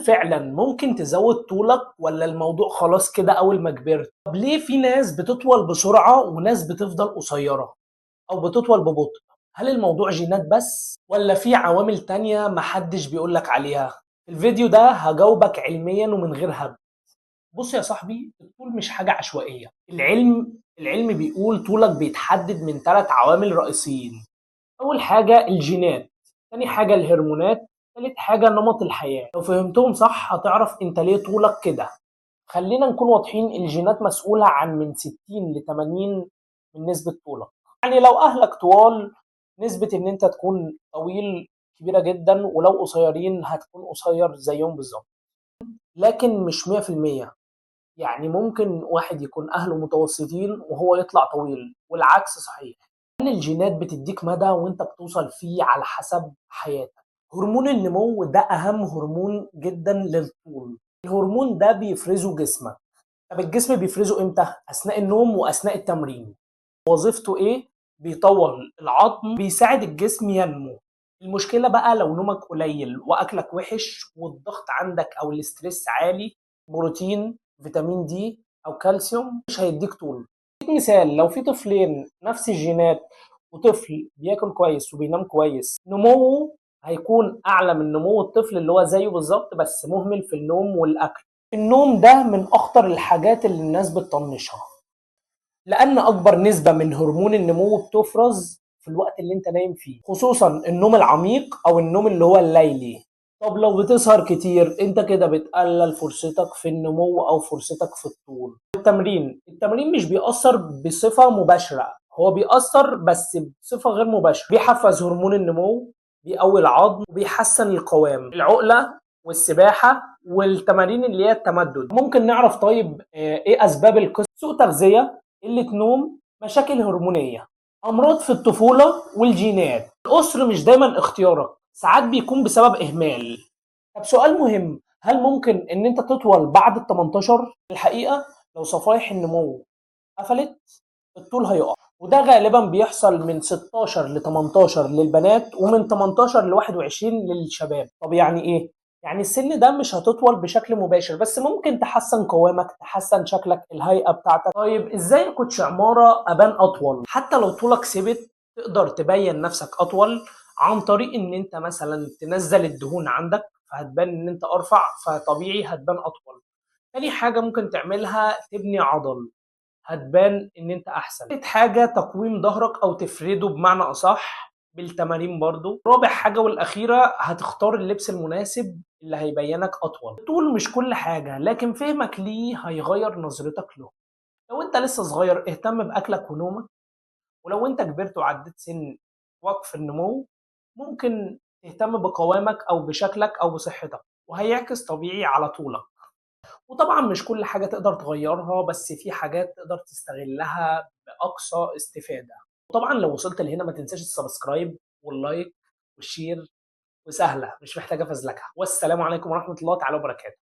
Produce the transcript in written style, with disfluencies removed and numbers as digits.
فعلا ممكن تزود طولك ولا الموضوع خلاص كده اول ما كبرت؟ طب ليه في ناس بتطول بسرعة وناس بتفضل قصيرة او بتطول ببطء؟ هل الموضوع جينات بس ولا في عوامل تانية محدش بيقولك عليها؟ في الفيديو ده هجاوبك علميا ومن غير هبد. بص يا صاحبي، الطول مش حاجة عشوائية. العلم بيقول طولك بيتحدد من 3 عوامل رئيسيين. أول حاجة الجينات، تاني حاجة الهرمونات، تالت حاجة نمط الحياة. لو فهمتهم صح هتعرف انت ليه طولك كده. خلينا نكون واضحين، الجينات مسؤولة عن من 60 ل 80 من نسبة طولك. يعني لو أهلك طوال، نسبة إن أنت تكون طويل كبيرة جدا، ولو قصيرين هتكون قصير زيهم بالظبط. لكن مش 100%. يعني ممكن واحد يكون أهله متوسطين وهو يطلع طويل، والعكس صحيح. إن الجينات بتديك مدى وأنت بتوصل فيه على حسب حياتك. هرمون النمو ده أهم هرمون جدا للطول. الهرمون ده بيفرزه جسمك. طب الجسم بيفرزه إمتى؟ أثناء النوم وأثناء التمرين. وظيفته إيه؟ بيطول العظم، بيساعد الجسم ينمو. المشكلة بقى لو نومك قليل وأكلك وحش والضغط عندك أو الاسترس عالي، بروتين، فيتامين دي أو كالسيوم مش هيديك طول. اديك مثال، لو في طفلين نفس الجينات وطفل بياكل كويس وبينام كويس، نموه هيكون أعلى من نمو الطفل اللي هو زيه بالظبط بس مهمل في النوم والأكل. النوم ده من أخطر الحاجات اللي الناس بتطنشها، لأن أكبر نسبة من هرمون النمو بتفرز في الوقت اللي أنت نايم فيه، خصوصا النوم العميق أو النوم اللي هو الليلي. طب لو بتسهر كتير أنت كده بتقلل فرصتك في النمو أو فرصتك في الطول. التمرين مش بيأثر بصفة مباشرة، هو بيأثر بس بصفة غير مباشرة. بيحفز هرمون النمو، بيقوي العظم، وبيحسن القوام. العقلة والسباحة والتمارين اللي هي التمدد. ممكن نعرف طيب ايه اسباب القصة؟ سوء تغذية، قلة نوم، مشاكل هرمونية، أمراض في الطفولة، والجينات. الأسر مش دايما اختيارك، ساعات بيكون بسبب إهمال. طب سؤال مهم، هل ممكن إن أنت تطول بعد ال 18؟ الحقيقة لو صفائح النمو قفلت الطول هيقع، وده غالبا بيحصل من 16 ل 18 للبنات ومن 18 ل 21 للشباب. طب يعني ايه؟ يعني السن ده مش هتطول بشكل مباشر، بس ممكن تحسن قوامك، تحسن شكلك، الهيئة بتاعتك. طيب ازاي يا كوتش عمارة ابان اطول؟ حتى لو طولك ثابت تقدر تبين نفسك اطول عن طريق ان انت مثلا تنزل الدهون عندك، فهتبان ان انت ارفع، فطبيعي هتبان اطول. تاني حاجة ممكن تعملها تبني عضل، هتبان ان انت احسن. تالت حاجة تقويم ظهرك او تفرده بمعنى اصح بالتمارين برضو. رابع حاجة والاخيرة هتختار اللبس المناسب اللي هيبينك اطول. الطول مش كل حاجة، لكن فهمك ليه هيغير نظرتك له. لو انت لسه صغير اهتم باكلك ونومك، ولو انت كبرت وعديت سن وقف النمو ممكن تهتم بقوامك او بشكلك او بصحتك، وهيعكس طبيعي على طولك. وطبعا مش كل حاجة تقدر تغيرها، بس في حاجات تقدر تستغلها بأقصى استفادة. وطبعا لو وصلت لهنا ما تنساش السبسكرايب واللايك والشير، وسهلة مش محتاجة فزلكة. والسلام عليكم ورحمة الله تعالى وبركاته.